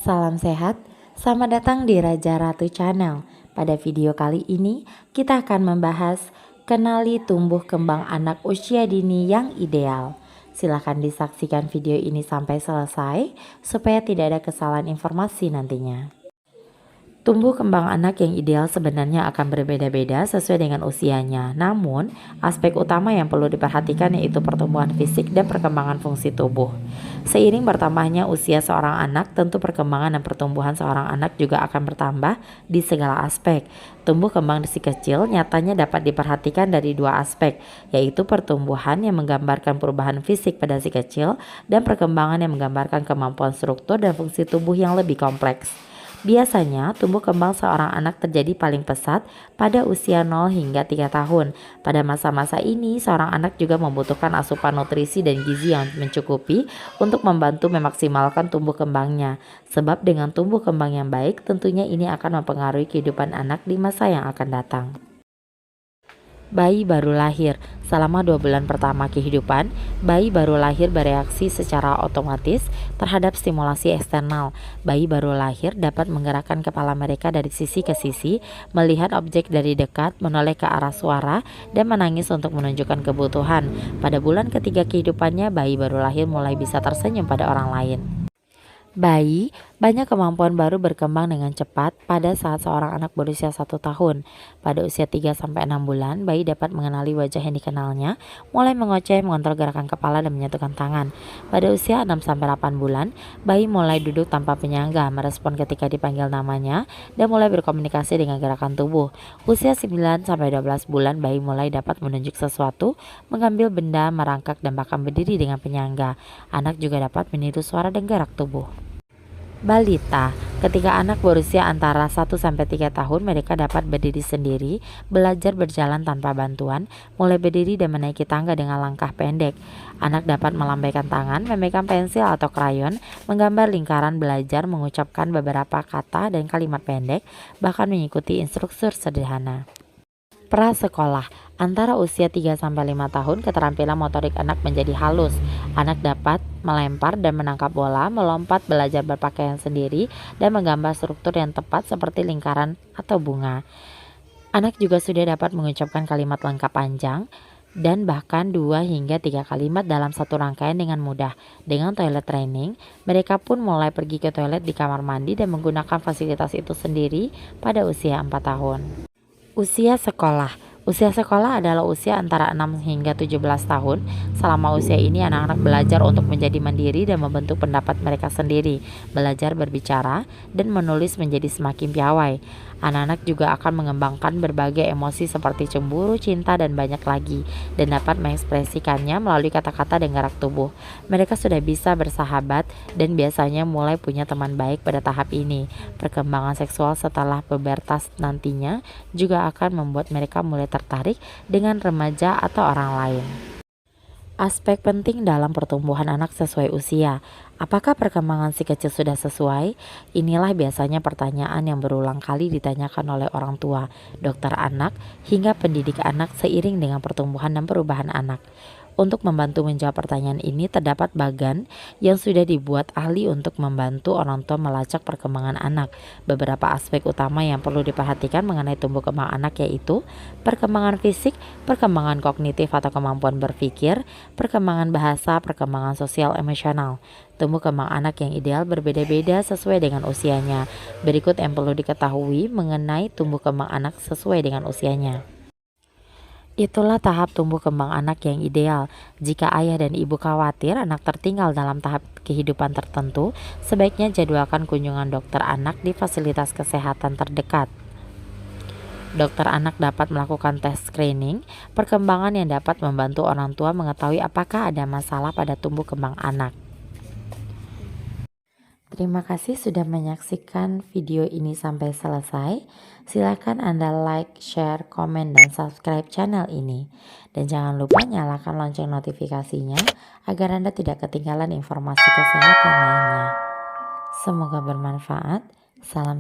Salam sehat, selamat datang di Raja Ratu Channel. Pada video kali ini kita akan membahas kenali tumbuh kembang anak usia dini yang ideal. Silahkan disaksikan video ini sampai selesai supaya tidak ada kesalahan informasi nantinya. Tumbuh kembang anak yang ideal sebenarnya akan berbeda-beda sesuai dengan usianya. Namun, aspek utama yang perlu diperhatikan yaitu pertumbuhan fisik dan perkembangan fungsi tubuh. Seiring bertambahnya usia seorang anak, tentu perkembangan dan pertumbuhan seorang anak juga akan bertambah di segala aspek. Tumbuh kembang si kecil nyatanya dapat diperhatikan dari dua aspek, yaitu pertumbuhan yang menggambarkan perubahan fisik pada si kecil dan perkembangan yang menggambarkan kemampuan struktur dan fungsi tubuh yang lebih kompleks. Biasanya, tumbuh kembang seorang anak terjadi paling pesat pada usia 0 hingga 3 tahun. Pada masa-masa ini, seorang anak juga membutuhkan asupan nutrisi dan gizi yang mencukupi untuk membantu memaksimalkan tumbuh kembangnya. Sebab dengan tumbuh kembang yang baik, tentunya ini akan mempengaruhi kehidupan anak di masa yang akan datang. Bayi baru lahir. Selama 2 bulan pertama kehidupan, bayi baru lahir bereaksi secara otomatis terhadap stimulasi eksternal. Bayi baru lahir dapat menggerakkan kepala mereka dari sisi ke sisi, melihat objek dari dekat, menoleh ke arah suara, dan menangis untuk menunjukkan kebutuhan. Pada bulan ketiga kehidupannya, bayi baru lahir mulai bisa tersenyum pada orang lain. Bayi, banyak kemampuan baru berkembang dengan cepat pada saat seorang anak berusia 1 tahun. Pada usia 3-6 bulan, bayi dapat mengenali wajah yang dikenalnya, mulai mengoceh, mengontrol gerakan kepala, dan menyatukan tangan. Pada usia 6-8 bulan, bayi mulai duduk tanpa penyangga, merespon ketika dipanggil namanya, dan mulai berkomunikasi dengan gerakan tubuh. Usia 9-12 bulan, bayi mulai dapat menunjuk sesuatu, mengambil benda, merangkak, dan bahkan berdiri dengan penyangga. Anak juga dapat meniru suara dan gerak tubuh. Balita, ketika anak berusia antara 1-3 tahun, mereka dapat berdiri sendiri, belajar berjalan tanpa bantuan, mulai berdiri dan menaiki tangga dengan langkah pendek. Anak dapat melambaikan tangan, memegang pensil atau krayon, menggambar lingkaran, belajar mengucapkan beberapa kata dan kalimat pendek, bahkan mengikuti instruktur sederhana. Prasekolah, antara usia 3-5 tahun, keterampilan motorik anak menjadi halus. Anak dapat melempar dan menangkap bola, melompat, belajar berpakaian sendiri, dan menggambar struktur yang tepat seperti lingkaran atau bunga. Anak juga sudah dapat mengucapkan kalimat lengkap panjang dan bahkan 2 hingga 3 kalimat dalam satu rangkaian dengan mudah. Dengan toilet training, mereka pun mulai pergi ke toilet di kamar mandi dan menggunakan fasilitas itu sendiri pada usia 4 tahun. Usia sekolah. Usia sekolah adalah usia antara 6 hingga 17 tahun. Selama usia ini anak-anak belajar untuk menjadi mandiri dan membentuk pendapat mereka sendiri, belajar berbicara dan menulis menjadi semakin piawai. Anak-anak juga akan mengembangkan berbagai emosi seperti cemburu, cinta, dan banyak lagi, dan dapat mengekspresikannya melalui kata-kata dan gerak tubuh. Mereka sudah bisa bersahabat dan biasanya mulai punya teman baik pada tahap ini. Perkembangan seksual setelah pubertas nantinya juga akan membuat mereka mulai tertarik dengan remaja atau orang lain. Aspek penting dalam pertumbuhan anak sesuai usia. Apakah perkembangan si kecil sudah sesuai? Inilah biasanya pertanyaan yang berulang kali ditanyakan oleh orang tua, dokter anak, hingga pendidik anak seiring dengan pertumbuhan dan perubahan anak. Untuk membantu menjawab pertanyaan ini, terdapat bagan yang sudah dibuat ahli untuk membantu orang tua melacak perkembangan anak. Beberapa aspek utama yang perlu diperhatikan mengenai tumbuh kembang anak yaitu perkembangan fisik, perkembangan kognitif atau kemampuan berpikir, perkembangan bahasa, perkembangan sosial emosional. Tumbuh kembang anak yang ideal berbeda-beda sesuai dengan usianya. Berikut yang perlu diketahui mengenai tumbuh kembang anak sesuai dengan usianya. Itulah tahap tumbuh kembang anak yang ideal. Jika ayah dan ibu khawatir anak tertinggal dalam tahap kehidupan tertentu, sebaiknya jadwalkan kunjungan dokter anak di fasilitas kesehatan terdekat. Dokter anak dapat melakukan tes screening, perkembangan yang dapat membantu orang tua mengetahui apakah ada masalah pada tumbuh kembang anak. Terima kasih sudah menyaksikan video ini sampai selesai. Silakan Anda like, share, komen, dan subscribe channel ini. Dan jangan lupa nyalakan lonceng notifikasinya agar Anda tidak ketinggalan informasi kesehatan lainnya. Semoga bermanfaat. Salam